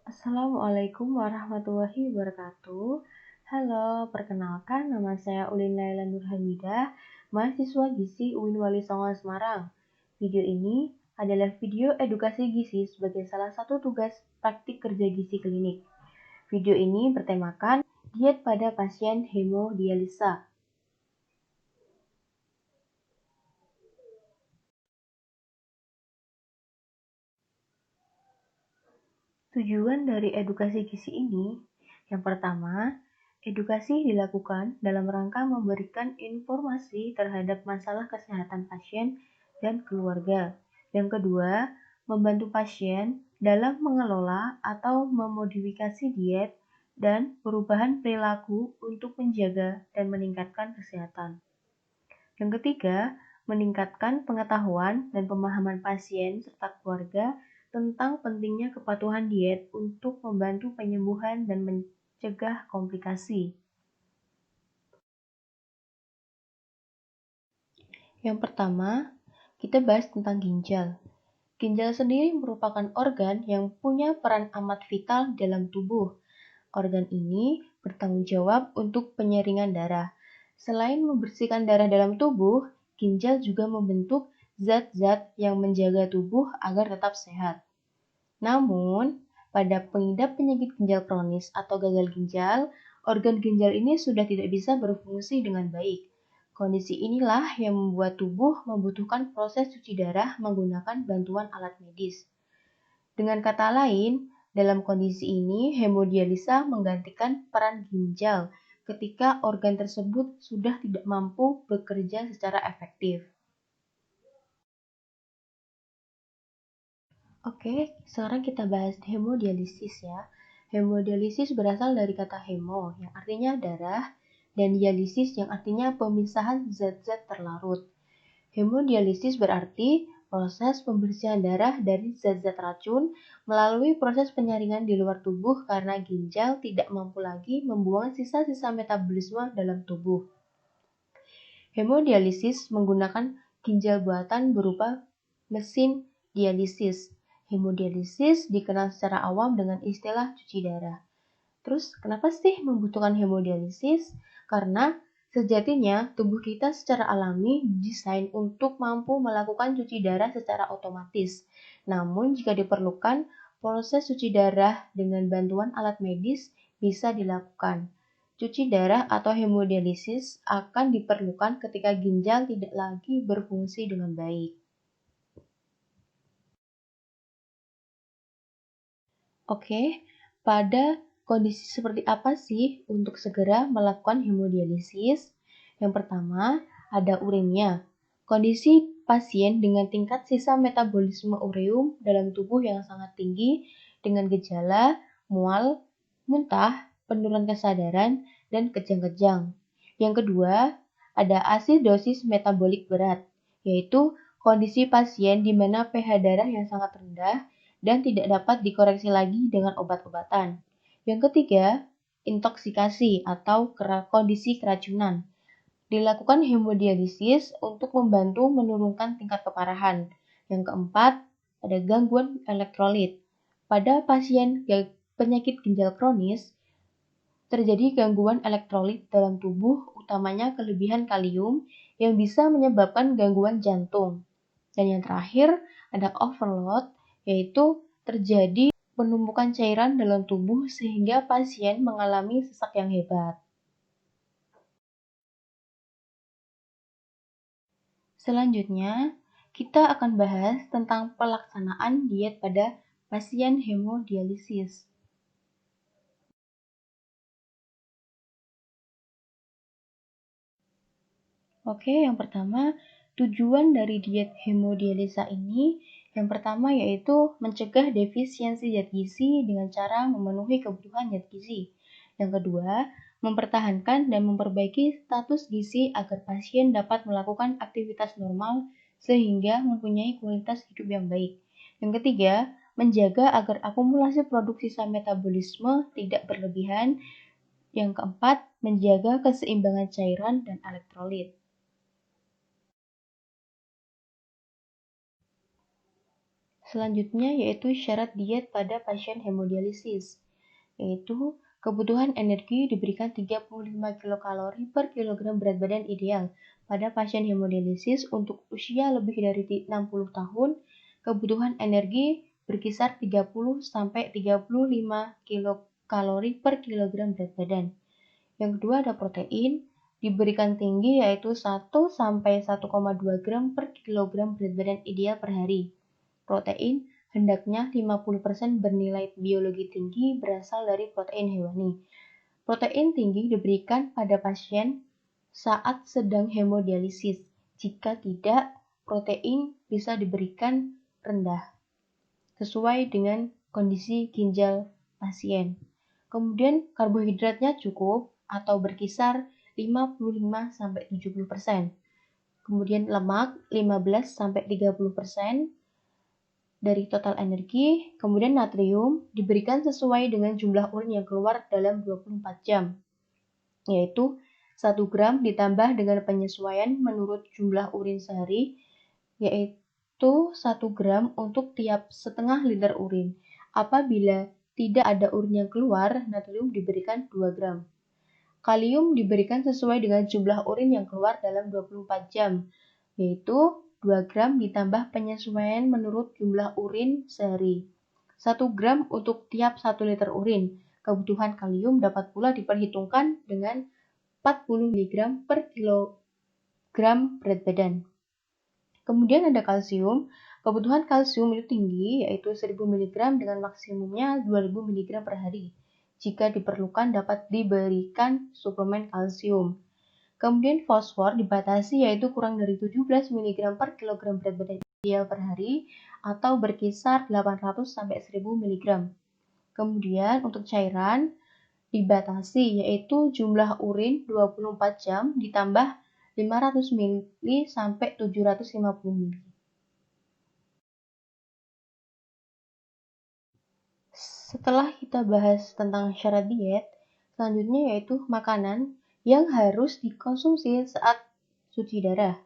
Assalamualaikum warahmatullahi wabarakatuh. Halo, perkenalkan nama saya Ulin Laila Nurhamidah, mahasiswa gizi UIN Wali Songo Semarang. Video ini adalah video edukasi gizi sebagai salah satu tugas praktik kerja gizi klinik. Video ini bertemakan diet pada pasien hemodialisa. Tujuan dari edukasi gizi ini, yang pertama, edukasi dilakukan dalam rangka memberikan informasi terhadap masalah kesehatan pasien dan keluarga. Yang kedua, membantu pasien dalam mengelola atau memodifikasi diet dan perubahan perilaku untuk menjaga dan meningkatkan kesehatan. Yang ketiga, meningkatkan pengetahuan dan pemahaman pasien serta keluarga tentang pentingnya kepatuhan diet untuk membantu penyembuhan dan mencegah komplikasi. Yang pertama, kita bahas tentang ginjal. Ginjal sendiri merupakan organ yang punya peran amat vital dalam tubuh. Organ ini bertanggung jawab untuk penyaringan darah. Selain membersihkan darah dalam tubuh, ginjal juga membentuk zat-zat yang menjaga tubuh agar tetap sehat. Namun, pada pengidap penyakit ginjal kronis atau gagal ginjal, organ ginjal ini sudah tidak bisa berfungsi dengan baik. Kondisi inilah yang membuat tubuh membutuhkan proses cuci darah menggunakan bantuan alat medis. Dengan kata lain, dalam kondisi ini hemodialisa menggantikan peran ginjal ketika organ tersebut sudah tidak mampu bekerja secara efektif. Oke, sekarang kita bahas hemodialisis ya. Hemodialisis berasal dari kata hemo yang artinya darah dan dialisis yang artinya pemisahan zat-zat terlarut. Hemodialisis berarti proses pembersihan darah dari zat-zat racun melalui proses penyaringan di luar tubuh karena ginjal tidak mampu lagi membuang sisa-sisa metabolisme dalam tubuh. Hemodialisis menggunakan ginjal buatan berupa mesin dialisis. Hemodialisis dikenal secara awam dengan istilah cuci darah. Terus, kenapa sih membutuhkan hemodialisis? Karena sejatinya tubuh kita secara alami didesain untuk mampu melakukan cuci darah secara otomatis. Namun, jika diperlukan, proses cuci darah dengan bantuan alat medis bisa dilakukan. Cuci darah atau hemodialisis akan diperlukan ketika ginjal tidak lagi berfungsi dengan baik. Oke, pada kondisi seperti apa sih untuk segera melakukan hemodialisis? Yang pertama, ada urinnya. Kondisi pasien dengan tingkat sisa metabolisme ureum dalam tubuh yang sangat tinggi dengan gejala mual, muntah, penurunan kesadaran, dan kejang-kejang. Yang kedua, ada asidosis metabolik berat, yaitu kondisi pasien di mana pH darah yang sangat rendah dan tidak dapat dikoreksi lagi dengan obat-obatan. Yang ketiga, intoksikasi atau kondisi keracunan. Dilakukan hemodialisis untuk membantu menurunkan tingkat keparahan. Yang keempat, ada gangguan elektrolit. Pada pasien penyakit ginjal kronis, terjadi gangguan elektrolit dalam tubuh, utamanya kelebihan kalium yang bisa menyebabkan gangguan jantung. Dan yang terakhir, ada overload, yaitu terjadi penumpukan cairan dalam tubuh sehingga pasien mengalami sesak yang hebat. Selanjutnya, kita akan bahas tentang pelaksanaan diet pada pasien hemodialisis. Oke, yang pertama, tujuan dari diet hemodialisa ini yang pertama yaitu mencegah defisiensi zat gizi dengan cara memenuhi kebutuhan zat gizi. Yang kedua, mempertahankan dan memperbaiki status gizi agar pasien dapat melakukan aktivitas normal sehingga mempunyai kualitas hidup yang baik. Yang ketiga, menjaga agar akumulasi produk sisa metabolisme tidak berlebihan. Yang keempat, menjaga keseimbangan cairan dan elektrolit. Selanjutnya yaitu syarat diet pada pasien hemodialisis, yaitu kebutuhan energi diberikan 35 kilokalori per kilogram berat badan ideal. Pada pasien hemodialisis untuk usia lebih dari 60 tahun, kebutuhan energi berkisar 30-35 kilokalori per kilogram berat badan. Yang kedua ada protein, diberikan tinggi yaitu 1-1,2 gram per kilogram berat badan ideal per hari. Protein hendaknya 50% bernilai biologi tinggi berasal dari protein hewani. Protein tinggi diberikan pada pasien saat sedang hemodialisis. Jika tidak, protein bisa diberikan rendah, sesuai dengan kondisi ginjal pasien. Kemudian karbohidratnya cukup atau berkisar 55-70%. Kemudian lemak 15-30% dari total energi. Kemudian natrium diberikan sesuai dengan jumlah urin yang keluar dalam 24 jam, yaitu 1 gram ditambah dengan penyesuaian menurut jumlah urin sehari, yaitu 1 gram untuk tiap setengah liter urin. Apabila tidak ada urin yang keluar, natrium diberikan 2 gram. Kalium diberikan sesuai dengan jumlah urin yang keluar dalam 24 jam, yaitu 2 gram ditambah penyesuaian menurut jumlah urin sehari. 1 gram untuk tiap 1 liter urin. Kebutuhan kalium dapat pula diperhitungkan dengan 40 mg per kilogram berat badan. Kemudian ada kalsium. Kebutuhan kalsium itu tinggi, yaitu 1000 mg dengan maksimumnya 2000 mg per hari. Jika diperlukan dapat diberikan suplemen kalsium. Kemudian fosfor dibatasi yaitu kurang dari 17 mg per kilogram berat badan ideal per hari atau berkisar 800-1000 mg. Kemudian untuk cairan dibatasi yaitu jumlah urin 24 jam ditambah 500 ml sampai 750 ml. Setelah kita bahas tentang syarat diet, selanjutnya yaitu makanan yang harus dikonsumsi saat cuci darah,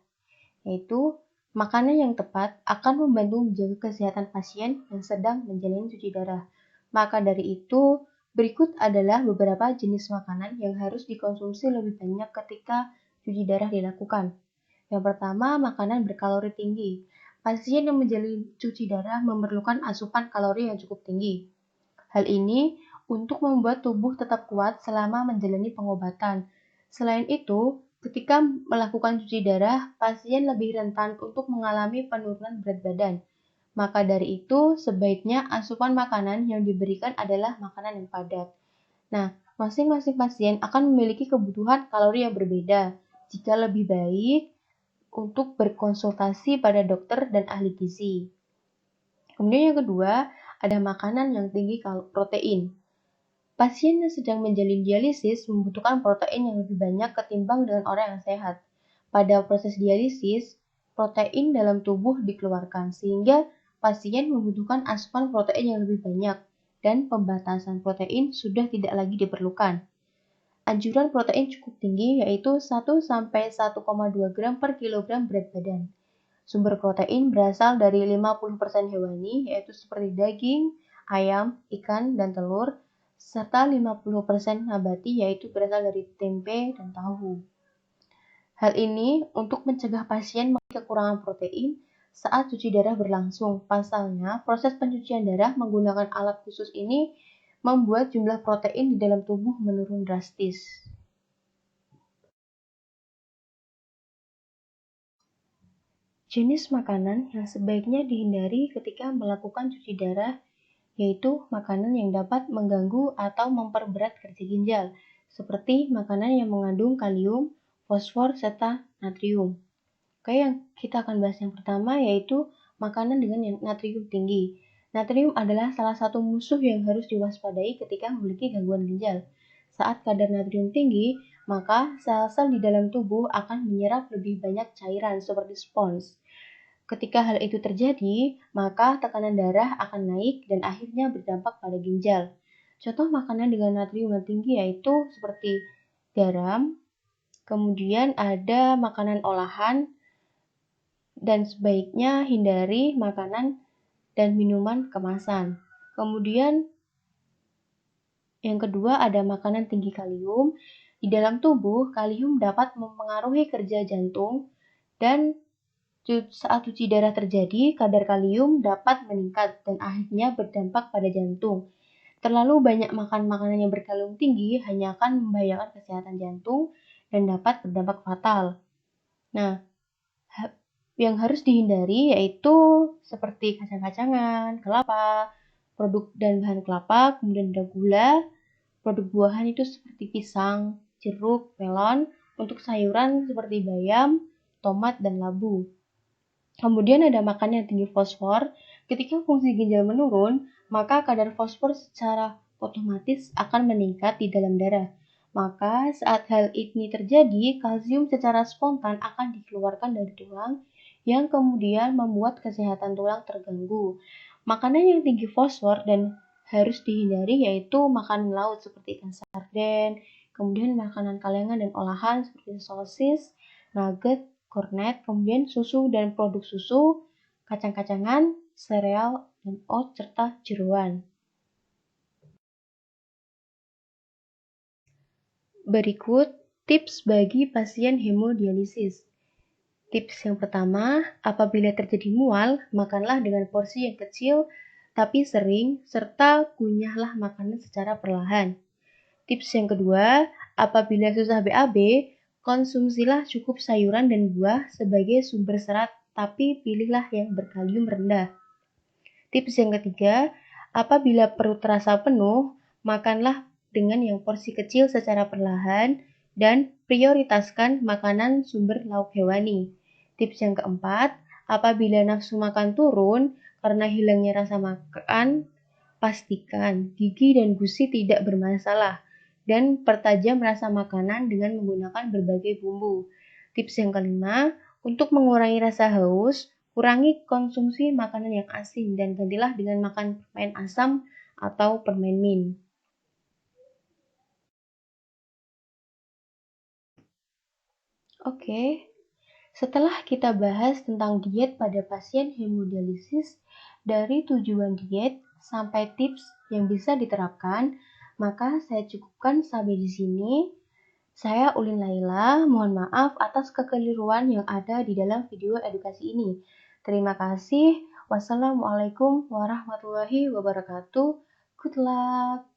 yaitu makanan yang tepat akan membantu menjaga kesehatan pasien yang sedang menjalani cuci darah. Maka dari itu, berikut adalah beberapa jenis makanan yang harus dikonsumsi lebih banyak ketika cuci darah dilakukan. Yang pertama, makanan berkalori tinggi. Pasien yang menjalani cuci darah memerlukan asupan kalori yang cukup tinggi. Hal ini untuk membuat tubuh tetap kuat selama menjalani pengobatan. Selain itu, ketika melakukan cuci darah, pasien lebih rentan untuk mengalami penurunan berat badan. Maka dari itu, sebaiknya asupan makanan yang diberikan adalah makanan yang padat. Nah, masing-masing pasien akan memiliki kebutuhan kalori yang berbeda. Jika lebih baik untuk berkonsultasi pada dokter dan ahli gizi. Kemudian yang kedua, ada makanan yang tinggi protein. Pasien yang sedang menjalani dialisis membutuhkan protein yang lebih banyak ketimbang dengan orang yang sehat. Pada proses dialisis, protein dalam tubuh dikeluarkan sehingga pasien membutuhkan asupan protein yang lebih banyak dan pembatasan protein sudah tidak lagi diperlukan. Anjuran protein cukup tinggi yaitu 1-1,2 gram per kilogram berat badan. Sumber protein berasal dari 50% hewani, yaitu seperti daging, ayam, ikan, dan telur, serta 50% nabati, yaitu berasal dari tempe dan tahu. Hal ini untuk mencegah pasien mengalami kekurangan protein saat cuci darah berlangsung. Pasalnya, proses pencucian darah menggunakan alat khusus ini membuat jumlah protein di dalam tubuh menurun drastis. Jenis makanan yang sebaiknya dihindari ketika melakukan cuci darah yaitu makanan yang dapat mengganggu atau memperberat kerja ginjal, seperti makanan yang mengandung kalium, fosfor, serta natrium. Oke, yang kita akan bahas yang pertama yaitu makanan dengan natrium tinggi. Natrium adalah salah satu musuh yang harus diwaspadai ketika memiliki gangguan ginjal. Saat kadar natrium tinggi, maka sel-sel di dalam tubuh akan menyerap lebih banyak cairan seperti spons. Ketika hal itu terjadi, maka tekanan darah akan naik dan akhirnya berdampak pada ginjal. Contoh makanan dengan natrium yang tinggi yaitu seperti garam, kemudian ada makanan olahan, dan sebaiknya hindari makanan dan minuman kemasan. Kemudian yang kedua ada makanan tinggi kalium. Di dalam tubuh, kalium dapat mempengaruhi kerja jantung dan saat cuci darah terjadi, kadar kalium dapat meningkat dan akhirnya berdampak pada jantung. Terlalu banyak makan makanan yang berkalium tinggi hanya akan membahayakan kesehatan jantung dan dapat berdampak fatal. Nah, yang harus dihindari yaitu seperti kacang-kacangan, kelapa, produk dan bahan kelapa, kemudian ada gula, produk buahan itu seperti pisang, jeruk, melon, untuk sayuran seperti bayam, tomat, dan labu. Kemudian ada makanan yang tinggi fosfor. Ketika fungsi ginjal menurun, maka kadar fosfor secara otomatis akan meningkat di dalam darah. Maka saat hal ini terjadi, kalsium secara spontan akan dikeluarkan dari tulang yang kemudian membuat kesehatan tulang terganggu. Makanan yang tinggi fosfor dan harus dihindari yaitu makanan laut seperti ikan sarden, kemudian makanan kalengan dan olahan seperti sosis, nugget, kornet, kemudian susu dan produk susu, kacang-kacangan, sereal, dan oat, serta jeroan. Berikut tips bagi pasien hemodialisis. Tips yang pertama, apabila terjadi mual, makanlah dengan porsi yang kecil tapi sering, serta kunyahlah makanan secara perlahan. Tips yang kedua, apabila susah BAB, konsumsilah cukup sayuran dan buah sebagai sumber serat, tapi pilihlah yang berkalium rendah. Tips yang ketiga, apabila perut terasa penuh, makanlah dengan yang porsi kecil secara perlahan dan prioritaskan makanan sumber lauk hewani. Tips yang keempat, apabila nafsu makan turun karena hilangnya rasa makan, pastikan gigi dan gusi tidak bermasalah dan pertajam rasa makanan dengan menggunakan berbagai bumbu. Tips yang kelima, untuk mengurangi rasa haus, kurangi konsumsi makanan yang asin dan gantilah dengan makan permen asam atau permen mint. Oke, setelah kita bahas tentang diet pada pasien hemodialisis, dari tujuan diet sampai tips yang bisa diterapkan, maka saya cukupkan sampai di sini. Saya Ulin Laila, mohon maaf atas kekeliruan yang ada di dalam video edukasi ini. Terima kasih. Wassalamualaikum warahmatullahi wabarakatuh. Good luck.